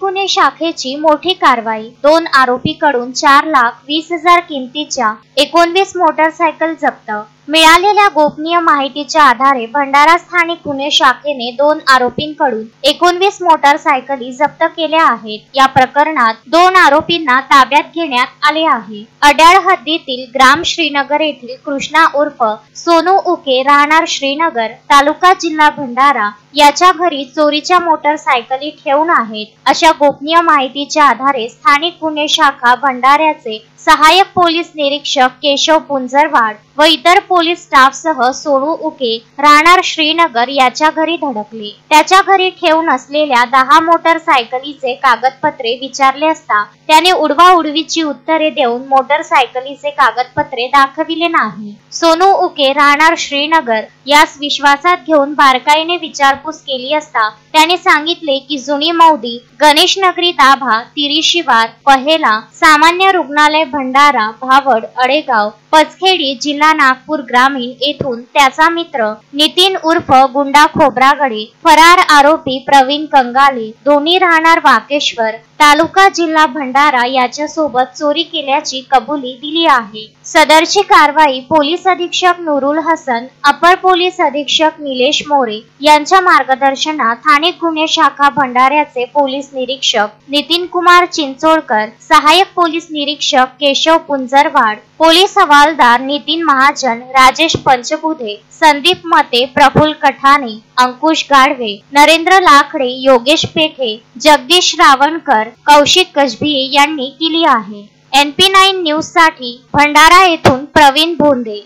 गुन्हे शाखेची मोठी कारवाई। 2 आरोपीकडून 4,20,000 किमतीच्या 19 मोटरसायकल जप्त। मिळालेल्या गोपनीय माहितीच्या आधारे भंडारा स्थानिक गुन्हे शाखेने 2 आरोपींकडून 19 मोटरसायकली जप्त केल्या आहेत। या प्रकरणात 2 आरोपींना ताब्यात घेण्यात आले आहे। अड्याळ हद्दीतील ग्राम श्रीनगर येथील कृष्णा उर्फ सोनू उके राहणार श्रीनगर तालुका जिल्हा भंडारा याच्या घरी चोरीच्या मोटरसायकली ठेवून आहेत अशा गोपनीय माहितीच्या आधारे स्थानिक गुन्हे शाखा भंडाऱ्याचे सहाय्यक पोलीस निरीक्षक केशव पुंजरवाड व इतर पोलीस स्टाफ सह सोनू उके राहणार श्रीनगर याच्या घरी धडकले। त्याच्या घरी ठेवून असलेल्या 10 मोटरसायकलीचे कागदपत्रे विचारले असता त्याने उडवाउडवीची उत्तरे देऊन मोटरसायकलीचे कागदपत्रे दाखविले नाही। सोनू उके राहणार श्रीनगर यास विश्वासात घेऊन बारकाईने विचारपूस केली असता त्याने सांगितले की जुनी मौदी गणेश नगरी दाभा तिरी शिवार पहेला सामान्य रुग्णालय भंडारा भावड अडेगाव पचखेडी जिल्हा नागपूर ग्रामीण येथून त्याचा मित्र नितीन उर्फ गुंडा खोब्रागडे फरार आरोपी प्रवीण कंगाले दोन्ही राहणार वाकेश्वर तालुका जिल्हा भंडारा याच्या सोबत चोरी केल्याची कबुली दिली आहे। सदरची कारवाई पोलीस अधीक्षक नूरुल हसन अपर पोलीस अधीक्षक निलेश मोरे यांच्या मार्गदर्शनात स्थानिक गुन्हे शाखा भंडाऱ्याचे पोलीस निरीक्षक नितीन कुमार चिंचोळकर सहाय्यक पोलीस निरीक्षक केशव पुंजरवाड पोलीस हवालदार नितीन महाजन राजेश पंचबुधे संदीप मते प्रफुल्ल कठाणे अंकुश गाडवे नरेंद्र लाकडे योगेश पेठे जगदीश रावणकर कौशिक गजभी यांनी केली आहे। NP9 न्यूज साठी भंडारा येथून प्रवीण भोंदे।